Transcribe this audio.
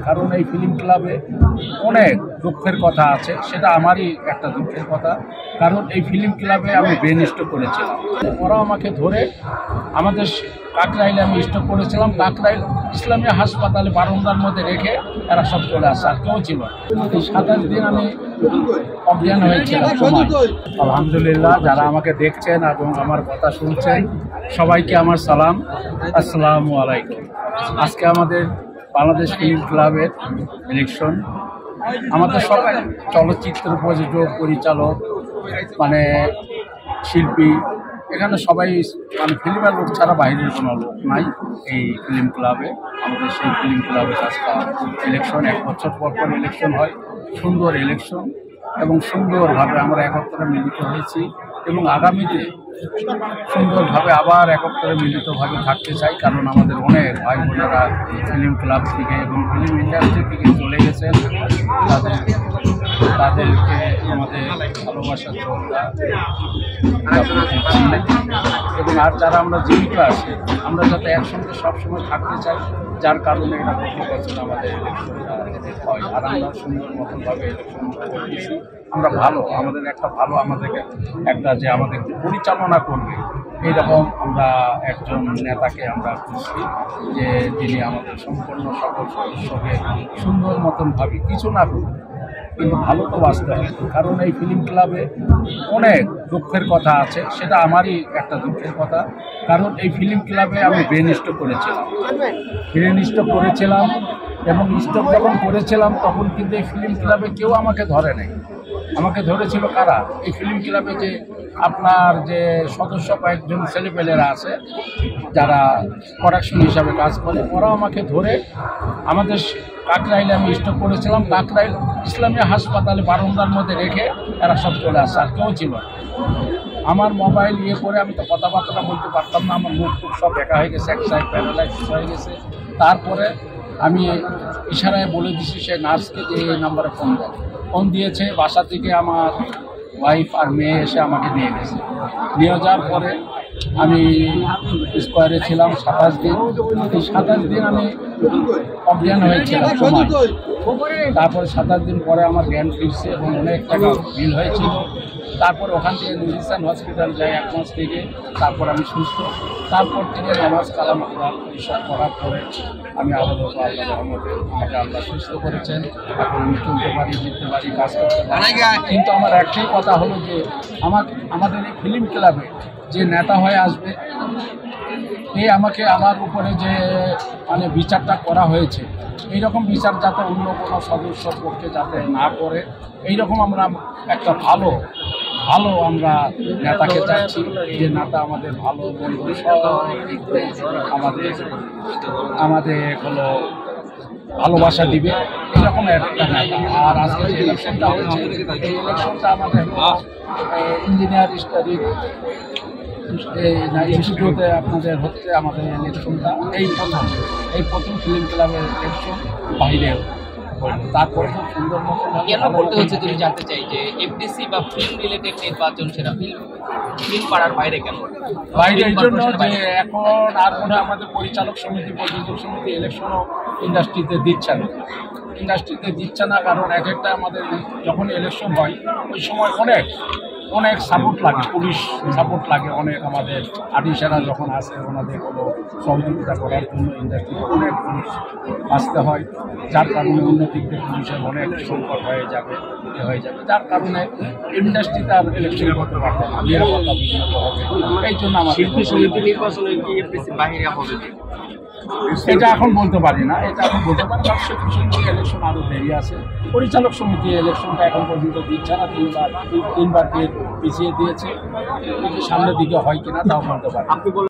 কারণ এই ফিল্ম ক্লাবে অনেক দুঃখের কথা আছে, সেটা আমারই একটা দুঃখের কথা। কারণ এই ফিল্ম ক্লাবে আমি ব্রেন স্ট্রোক করেছিলাম, ওরা আমাকে ধরে আমাদের কাকরাইলে আমি স্ট্রোক করেছিলাম, কাকরাইল ইসলামিয়া হাসপাতালে বারান্দার মধ্যে রেখে এরা সব চলে আসছে, আর কেউ ছিল। এই 27 দিন আমি অজ্ঞান হয়েছিলাম। আলহামদুলিল্লাহ, যারা আমাকে দেখছেন এবং আমার কথা শুনছেন সবাইকে আমার সালাম, আসসালামু আলাইকুম। আজকে আমাদের বাংলাদেশ ফিল্ম ক্লাবের ইলেকশন। আমাদের সবাই চলচ্চিত্র প্রযোজক, পরিচালক, মানে শিল্পী, এখানে সবাই মানে ফিল্মের লোক ছাড়া বাইরের কোনো লোক নাই এই ফিল্ম ক্লাবে। আমাদের সেই ফিল্ম ক্লাবে আজকে ইলেকশন, 1 বছর পর পর ইলেকশন হয়, সুন্দর ইলেকশন এবং সুন্দরভাবে আমরা একত্রে মিলিত হয়েছি এবং আগামীতে সুন্দরভাবে আবার একত্রে মিলিতভাবে থাকতে চাই। কারণ আমাদের অনেক ভাই বোনেরা ফিল্ম ক্লাব থেকে এবং ফিল্ম ইন্ডাস্ট্রি থেকে চলে গেছেন, তাদেরকে আমাদের ভালোবাসার শ্রদ্ধা এবং আর যারা আমরা জীবিত আছি আমরা যাতে একসঙ্গে সবসময় থাকতে চাই, যার কারণে এটা প্রতি বছর আমাদের ইলেকশনটা হয়। আর আমরা সুন্দর মতনভাবে ইলেকশন করতেছি। আমরা ভালো, আমাদের একটা ভালো, আমাদেরকে একটা যে আমাদের পরিচালনা করবে এইরকম আমরা একজন নেতাকে আমরা খুঁজছি, যে যিনি আমাদের সম্পূর্ণ সকল সদস্যকে সুন্দর মতনভাবে কিছু না করবে কিন্তু ভালো তো বাঁচতে হবে। কারণ এই ফিল্ম ক্লাবে অনেক দুঃখের কথা আছে, সেটা আমারই একটা দুঃখের কথা। কারণ এই ফিল্ম ক্লাবে আমি ব্রেন স্ট্রোক করেছিলাম এবং স্ট্রোক যখন করেছিলাম তখন কিন্তু এই ফিল্ম ক্লাবে কেউ আমাকে ধরে নাই। আমাকে ধরেছিল কারা? এই ফিল্ম ক্লাবে যে আপনার যে সদস্য কয়েকজন ছেলেপেলেরা আছে যারা প্রোডাকশন হিসাবে কাজ করে, ওরা আমাকে ধরে আমাদের কাকরাইলে আমি স্ট্রোক করেছিলাম, কাকরাইল ইসলামিয়া হাসপাতালে বারান্দার মধ্যে রেখে এরা সব চলে আসছে, আর কেউ ছিল। আমার মোবাইল করে আমি তো কথাবার্তা বলতে পারতাম না, আমার মুখ টুক সব দেখা হয়ে গেছে, এক সাইড প্যারালাইসিস হয়ে গেছে। তারপরে আমি ইশারায় বলে দিছি সে নার্সকে যে এই নাম্বারে ফোন দিয়েছে। বাসা থেকে আমার ওয়াইফ আর মেয়ে এসে আমাকে নিয়ে গেছে। নিয়ে যাওয়ার পরে আমি স্কোয়ারে ছিলাম 27 দিন। এই 27 দিন আমি অজ্ঞান হয়েছিলাম। তারপরে 27 দিন পরে আমার জ্ঞান ফিরছে এবং অনেক টাকা বিল হয়েছিল। তারপর ওখান থেকে নুরিসান হসপিটাল যাই 1 মাস থেকে, তারপর আমি সুস্থ। তারপর থেকে নামাজ কালাম এইসব করার পরে আমি আল্লাহ রহমতে আমাকে আল্লাহ সুস্থ করেছেন। এখন আমি চলতে পারি, জিততে পারি, কাজ করতে পারি। কিন্তু আমার একটাই কথা হলো যে আমাদের এই ফিল্ম ক্লাবে যে নেতা হয়ে আসবে, আমাকে আমার উপরে যে মানে বিচারটা করা হয়েছে, এইরকম বিচার যাতে অন্য কোনো সদস্য পক্ষে যাতে না করে, এইরকম আমরা একটা ভালো আমরা নেতাকে চাচ্ছি, যে নেতা আমাদের ভালো বন্ধু সব আমাদের হলো ভালোবাসা দিবে, এরকম একটা নেতা। আর আজকে যে ইলেকশনটা হচ্ছে, এই ইলেকশনটা আমাদের ইঞ্জিনিয়ার স্টাডি ইনস্টিটিউটে আপনাদের হচ্ছে আমাদের ইলেকশনটা এই প্রথম ফিল্ম ক্লাবের ইলেকশন বাইরে। তারপরে খুব সুন্দর মতো কেন করতে হচ্ছে তুমি জানতে চাই, যে এফডিসি বা ফিল্ম রিলেটেড নির্বাচন সেটা ফিল্ম পাড়ার বাইরে কেন? বাইরে এই জন্য যে এখন আর মনে হয় আমাদের পরিচালক সমিতি, প্রযোজক সমিতি ইলেকশনও ইন্ডাস্ট্রিতে দিচ্ছে না। কারণ এক একটা আমাদের যখন ইলেকশন হয় ওই সময় অনেক সাপোর্ট লাগে, পুলিশ সাপোর্ট লাগে অনেক। আমাদের আর্টিস্টরা যখন আসে ওনাদের কোনো সহযোগিতা করার জন্য ইন্ডাস্ট্রিতে অনেক পুলিশ আসতে হয়, যার কারণে উন্নতিতে পুলিশের অনেক সংকট হয়ে যাবে, যার কারণে ইন্ডাস্ট্রিতে আর ইলেকশন করতে পারবে না, নিরাপত্তা বিঘ্নিত হবে। এই জন্য আমাদের শিল্পী সমিতি নির্বাচনে কি এফডিসি বাইরে হবে? এটা এখন বলতে পারি না, কারণ শিল্পী সমিতি ইলেকশন আরও দেরি আছে। পরিচালক সমিতি ইলেকশনটা এখন পর্যন্ত দিচ্ছে না, তিনবার পিছিয়ে দিয়েছে। সামনের দিকে হয় কিনা তাও বলতে পারি।